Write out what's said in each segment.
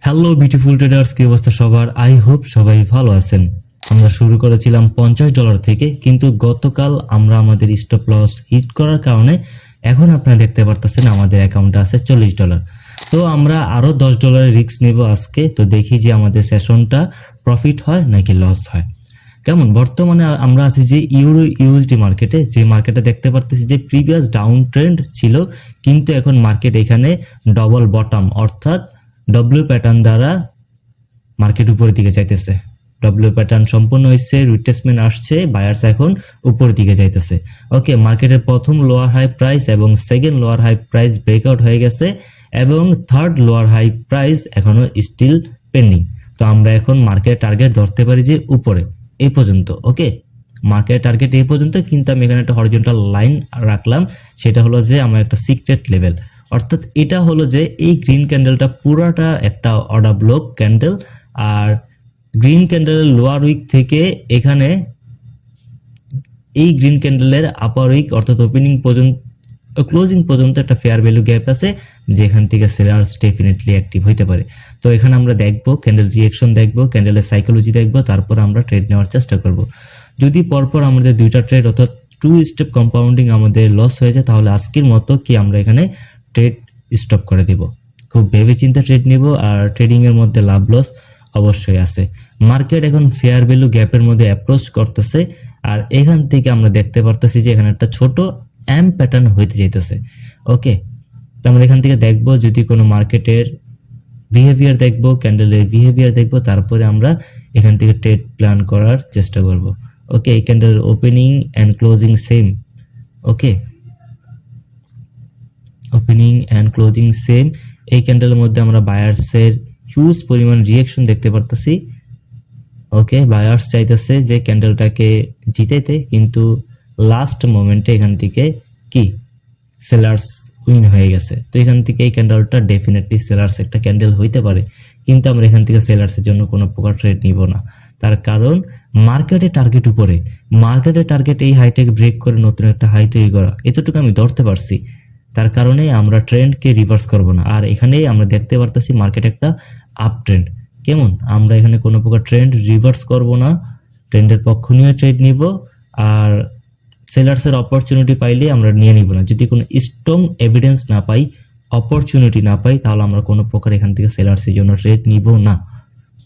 Hello beautiful traders, কি অবস্থা সবার? আই হোপ সবাই ভালো আছেন। আমরা শুরু করেছিলাম $50 থেকে, কিন্তু গতকাল আমরা আমাদের স্টপ লস হিট করার কারণে এখন আপনারা দেখতে পারতেছেন আমাদের অ্যাকাউন্টে আছে $40। তো আমরা আরো $10 রিস্ক নেব আজকে। তো দেখি যে আমাদের সেশনটা প্রফিট হয় নাকি লস হয়। কেমন বর্তমানে আমরা আছি যে ইউরো ইউএসডি মার্কেটে, যে মার্কেটে দেখতে পারতেছি যে প্রিভিয়াস ডাউন ট্রেন্ড ছিল, কিন্তু এখন মার্কেট এখানে ডবল বটম অর্থাৎ ডব্লিউ প্যাটার্ন দ্বারা মার্কেট উপরের দিকে যাইতেছে। ডব্লিউ প্যাটার্ন সম্পূর্ণ হয়েছে, রিট্রেসমেন্ট আসছে, বায়ার্স এখন উপরের দিকে যাইতেছে। ওকে, মার্কেটের প্রথম লোয়ার হাই প্রাইস এবং second lower high price breakout হয়ে গেছে এবং থার্ড লোয়ার হাই প্রাইস এখনো স্টিল পেন্ডিং। তো আমরা এখন মার্কেট টার্গেট ধরতে পারি যে উপরে এই পর্যন্ত। ওকে, মার্কেট টার্গেট এই পর্যন্ত, কিন্তু আমি এখানে একটা হরিজন্টাল লাইন রাখলাম, সেটা হলো যে আমার একটা সিক্রেট লেভেল। অর্থাৎ এটা হলো যে এই গ্রিন ক্যান্ডেলটা পুরাটা একটা অর্ডার ব্লক ক্যান্ডেল, আর গ্রিন ক্যান্ডেলের লোয়ার উইক থেকে এখানে এই গ্রিন ক্যান্ডেলের আপার উইক অর্থাৎ ওপেনিং পর্যন্ত ক্লোজিং পর্যন্ত একটা ফেয়ার ভ্যালু গ্যাপ আছে, যেখান থেকে সেলার্স ডেফিনেটলি অ্যাক্টিভ হইতে পারে। তো এখানে আমরা দেখবো ক্যান্ডেল রিঅ্যাকশন, দেখবো ক্যান্ডেলের সাইকোলজি, দেখবো, তারপর আমরা ট্রেড নেওয়ার চেষ্টা করব। যদি পরপর আমাদের দুইটা ট্রেড অর্থাৎ 2 স্টেপ কম্পাউন্ডিং আমাদের লস হয়ে যায়, তাহলে আজকের মতো কি আমরা এখানে ট্রেড স্টপ করে দিব। খুব ভেবে চিন্তে ট্রেড নিব, আর ট্রেডিং এর মধ্যে লাভ লস অবশ্যই আছে। মার্কেট এখন ফেয়ার ভ্যালু গ্যাপের মধ্যে অ্যাপ্রোচ করতেছে, আর এখান থেকে আমরা দেখতে পারতেছি যে এখানে একটা ছোট এম প্যাটার্ন হইতে যাইতেছে। ওকে, তো আমরা এখান থেকে দেখবো যদি কোনো মার্কেটের বিহেভিয়ার দেখবো, ক্যান্ডেলের বিহেভিয়ার দেখবো, তারপরে আমরা এখান থেকে ট্রেড প্ল্যান করার চেষ্টা করব। ওকে, এই ক্যান্ডেলের opening and closing same. Okay, opening and closing same. এই ক্যান্ডেলের মধ্যে আমরা বায়ার্সের হিউজ পরিমাণ রিঅ্যাকশন দেখতে পারতেছি। ওকে, বায়ার্স চাইতেছে যে ক্যান্ডেলটাকে জিতাইতে, কিন্তু লাস্ট মোমেন্টে এখান থেকে কি সেলার্স উইন হয়ে গেছে। তো এখান থেকে এই ক্যান্ডেলটা ডেফিনেটলি সেলার্স একটা ক্যান্ডেল হইতে পারে, কিন্তু আমরা এখান থেকে সেলার্সের জন্য কোনো প্রকার ট্রেড নিব না। তার কারণ মার্কেটের টার্গেট উপরে, মার্কেটের টার্গেট এই হাইটেক ব্রেক করে নতুন একটা হাই তৈরি করা, এতটুকু আমি ধরতে পারছি। তার কারণে আমরা ট্রেন্ডকে রিভার্স করব না। আর এখানেই আমরা দেখতে পারতেছি মার্কেট একটা আপ ট্রেন্ড। কেমন, আমরা এখানে কোনো প্রকার ট্রেন্ড রিভার্স করব না, ট্রেন্ডের পক্ষ নিয়ে ট্রেড নিব। আর সেলার্সের অপরচুনিটি পাইলে আমরা নিয়ে নিব না। যদি কোনো স্ট্রং এভিডেন্স না পাই, অপরচুনিটি না পাই, তাহলে আমরা কোনো প্রকার এখান থেকে সেলার্সের জন্য ট্রেড নিব না।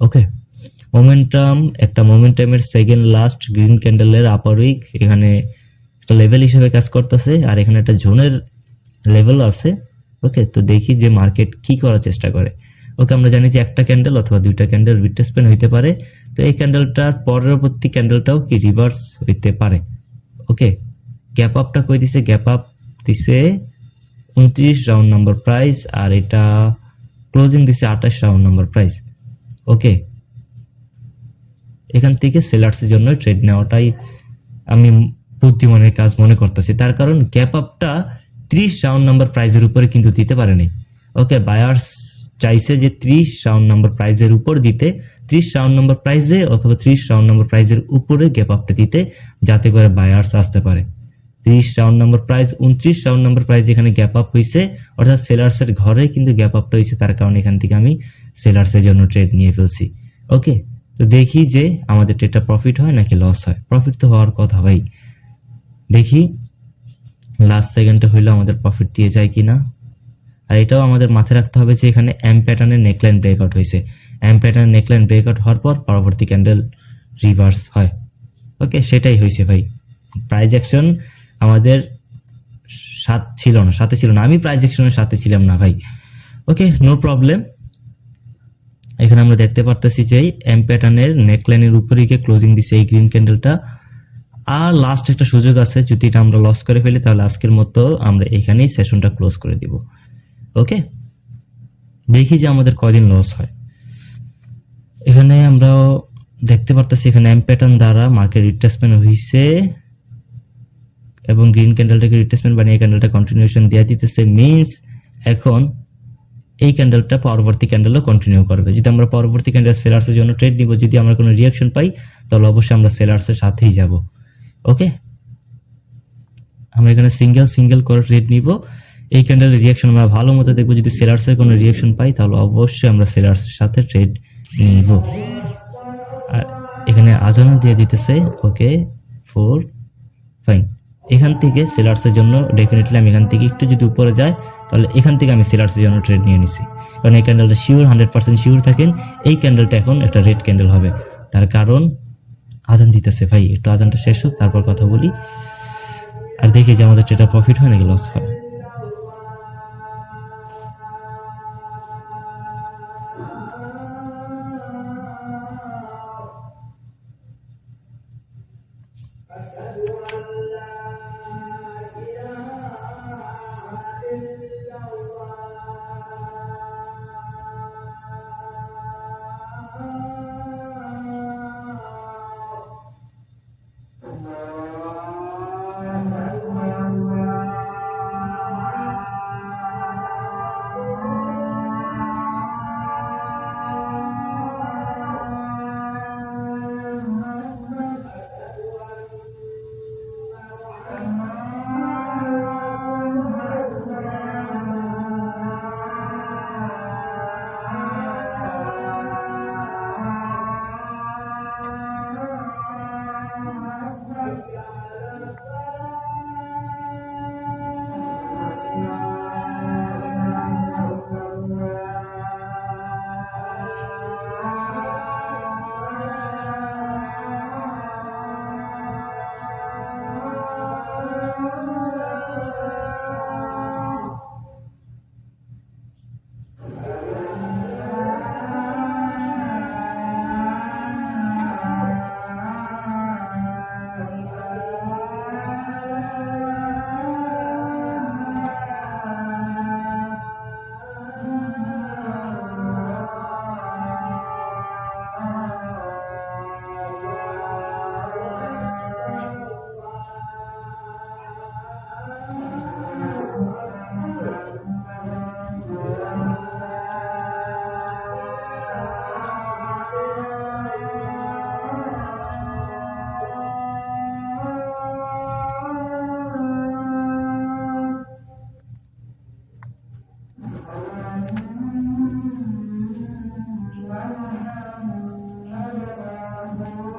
ওকে, মোমেন্টাম, একটা মোমেন্টামের সেকেন্ড লাস্ট গ্রিন ক্যান্ডেলের আপার উইক এখানে একটা লেভেল হিসেবে কাজ করতেছে, আর এখানে একটা জোনের লেভেল আছে। ওকে, তো দেখি যে মার্কেট কি করার চেষ্টা করে। ওকে, আমরা জানি যে একটা ক্যান্ডেল অথবা দুইটা ক্যান্ডেল রিট্রেসমেন্ট হইতে পারে, তো এই ক্যান্ডেলটার পরবর্তী ক্যান্ডেলটাও কি রিভার্স হইতে পারে। ওকে, গ্যাপ আপটা কই দিছে? গ্যাপ আপ দিছে 29 রাউন্ড নাম্বার প্রাইস, আর এটা ক্লোজিং দিছে 28 রাউন্ড নাম্বার প্রাইস। ওকে, এখান থেকে সেলার্সের জন্য ট্রেড নেওয়াটাই আমি বুদ্ধিমানের কাজ মনে করতেছি। তার কারণ গ্যাপ আপটা 30 রাউন্ড নাম্বার প্রাইজের উপরে কিন্তু দিতে পারেনি। ওকে, বায়ার্স চাইছে যে 30 রাউন্ড নাম্বার প্রাইজের উপর দিতে, 30 রাউন্ড নাম্বার প্রাইজে অথবা 30 রাউন্ড নাম্বার প্রাইজের উপরে গ্যাপ আপটা দিতে, যাতে করে বায়ার্স আসতে পারে। 30 round number price, 29 round number price এখানে গ্যাপ আপ হয়েছে, অর্থাৎ সেলার্সের ঘরে কিন্তু গ্যাপ আপটা হয়েছে। তার কারণে এখান থেকে আমি সেলার্সের জন্য ট্রেড নিয়ে ফেলছি। ওকে, তো দেখি যে আমাদের ট্রেডটা প্রফিট হয় নাকি লস হয়। প্রফিট তো হওয়ার কথা ভাই, দেখি লাস্ট সেকেন্ডে হইলো আমাদের প্রফিট দিয়ে যায় কিনা। আর এটাও আমাদের মাথায় রাখতে হবে যে এখানে এম প্যাটার্নের নেকলাইন ব্রেকআউট হয়েছে। এম প্যাটার্নের নেকলাইন ব্রেকআউট হওয়ার পর পরবর্তী ক্যান্ডেল রিভার্স হয়। ওকে, সেটাই হয়েছে ভাই। প্রাইস অ্যাকশন আমাদের সাথে ছিল না, আমি প্রাইস অ্যাকশনের সাথে ছিলাম না ভাই। ওকে, নো প্রবলেম। এখানে আমরা দেখতে পারতেছি যে এম প্যাটার্নের নেকলাইনের উপরে গিয়ে ক্লোজিং দিছে এই গ্রিন ক্যান্ডেলটা। আর লাস্ট একটা সুযোগ আছে, যদি এটা আমরা লস করে ফেলি তাহলে আজকের মতো আমরা এখানেই সেশনটা ক্লোজ করে দিব। ওকে, দেখি যে আমাদের কয়দিন লস হয়। এখানে আমরা দেখতে পারতেছি এখানে এম প্যাটার্ন দ্বারা মার্কেট রিট্রেসমেন্ট হয়েছে এবং গ্রিন ক্যান্ডেলটাকে রিট্রেসমেন্ট বানিয়ে ক্যান্ডেলটা কন্টিনিউশন দিয়ে দিতেছে। মিনস এখন এই ক্যান্ডেলটা পরবর্তী ক্যান্ডেলও কন্টিনিউ করবে। যদি আমরা পরবর্তী ক্যান্ডেল সেলার্সের জন্য ট্রেড নিব, যদি আমরা কোনো রিঅ্যাকশন পাই, তাহলে অবশ্যই আমরা সেলার্সের সাথেই যাব। ওকে, আমরা এখানে সিঙ্গেল করে ট্রেড নিব। এই ক্যান্ডেলের রিয়াকশন আমরা ভালো মতো দেখবো। যদি সেলার্সের কোনো রিয়াকশন পাই তাহলে অবশ্যই আমরা সেলার্সের সাথে ট্রেড নিব। আর এখানে আজানও দিয়ে দিতেছে। ওকে 4 ফাইন। এখান থেকে সেলার্সের জন্য ডেফিনেটলি আমি এখান থেকে একটু যদি উপরে যায় তাহলে এখান থেকে আমি সেলার্সের জন্য ট্রেড নিয়ে নিছি, কারণ এই ক্যান্ডেলটা শিওর 100% শিওর থাকেন এই ক্যান্ডেলটা এখন একটা রেড ক্যান্ডেল হবে। তার কারণ আজান দিতেছে ভাই, একটু আজানটা শেষ হোক তারপর কথা বলি। আর দেখি যে আমাদের ট্রেডার প্রফিট হয় নাকি লস হয়।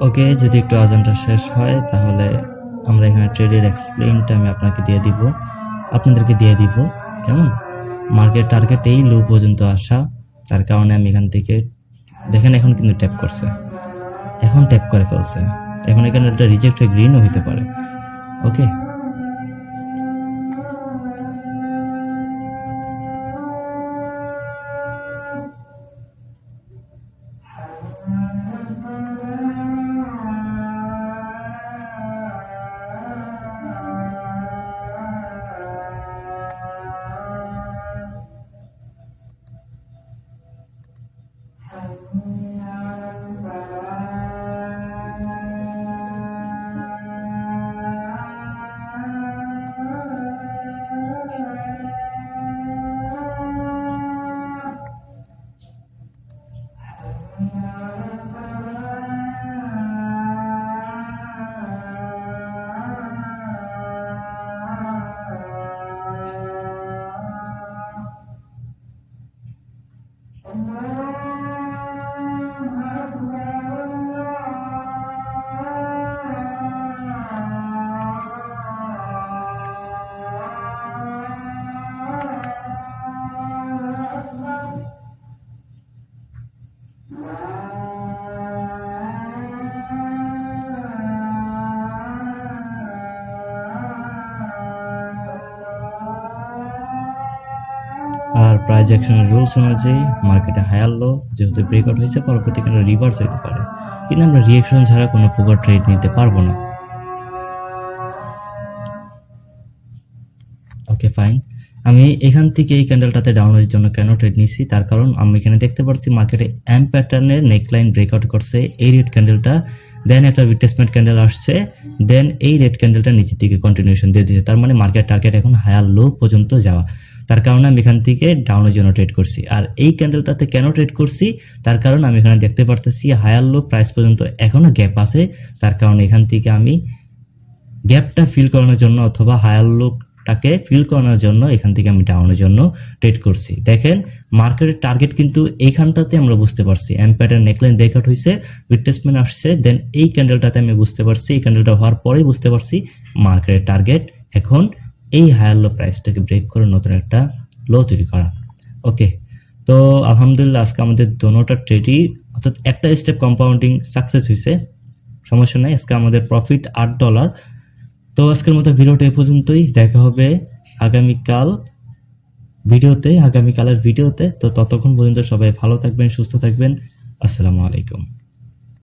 ওকে, যদি একটু আজানটা শেষ হয় তাহলে আমরা এখানে ট্রেডের এক্সপ্লেইনটা আমি আপনাদেরকে দিয়ে দিব। কেমন মার্কেট টার্গেট এই লো পর্যন্ত আসা, তার কারণে আমি এখান থেকে দেখেন এখন কিন্তু ট্যাপ করছে, এখন ট্যাপ করে ফেলছে, এখন এখানে একটা রিজেক্ট হয়ে গ্রিনও হইতে পারে। ওকে, আর প্রাইস অ্যাকশনের রুলস অনুযায়ী মার্কেটে হায়ার লো যেহেতু ব্রেকআউট হয়েছে, পরবর্তী কিন্তু রিভার্স হতে পারে, কিন্তু আমরা রিঅ্যাকশন ছাড়া কোনো প্রকার ট্রেড নিতে পারবো না। ওকে ফাইন, আমি এখান থেকে এই ক্যান্ডেলটাতে ডাউনের জন্য কেন ট্রেড নিচ্ছি তার কারণ আমি এখানে দেখতে পাচ্ছি মার্কেটে এম প্যাটার্নের নেকলাইন ব্রেকআউট করছে এই রেড ক্যান্ডেলটা, দেন একটা রিট্রেসমেন্ট ক্যান্ডেল আসছে, দেন এই রেড ক্যান্ডেলটা নিচের দিকে কন্টিনিউশন দিয়ে দিয়েছে, তার মানে মার্কেট টার্গেট এখন হায়ার লো পর্যন্ত যাওয়া, তার কারণে আমি এখান থেকে ডাউনের জন্য ট্রেড করছি। আর এই ক্যান্ডেলটাতে কেন ট্রেড করছি তার কারণ আমি এখানে দেখতে পারতেছি হায়ার লো প্রাইস পর্যন্ত এখনো গ্যাপ আছে, তার কারণে এখান থেকে আমি গ্যাপটা ফিল করানোর জন্য অথবা হায়ার লো টাকে ফিল করানোর জন্য এখান থেকে আমি ডাউনের জন্য ট্রেড করছি। দেখেন মার্কেটের টার্গেট কিন্তু এইখানটাতে আমরা বুঝতে পারছি, এন্ড প্যাটার্ন নেকলাইন ব্রেকআউট হয়েছে, রিট্রেসমেন্ট আসছে, দেন এই ক্যান্ডেলটাতে আমি বুঝতে পারছি, এই ক্যান্ডেলটা হওয়ার পরেই বুঝতে পারছি মার্কেটের টার্গেট এখন এই হায়ার লো প্রাইসটাকে ব্রেক করে নতুন একটা লো তৈরি করা। ওকে, তো আলহামদুলিল্লাহ আজকে আমাদের দোনোটা ট্রেডই অর্থাৎ একটা স্টেপ কম্পাউন্ডিং সাকসেস হয়েছে, সমস্যা নাই। আজকে আমাদের প্রফিট $8। তো আজকের মতো ভিডিওটা এই পর্যন্তই, দেখা হবে আগামীকালের ভিডিওতে। তো ততক্ষণ পর্যন্ত সবাই ভালো থাকবেন, সুস্থ থাকবেন। আসসালামু আলাইকুম।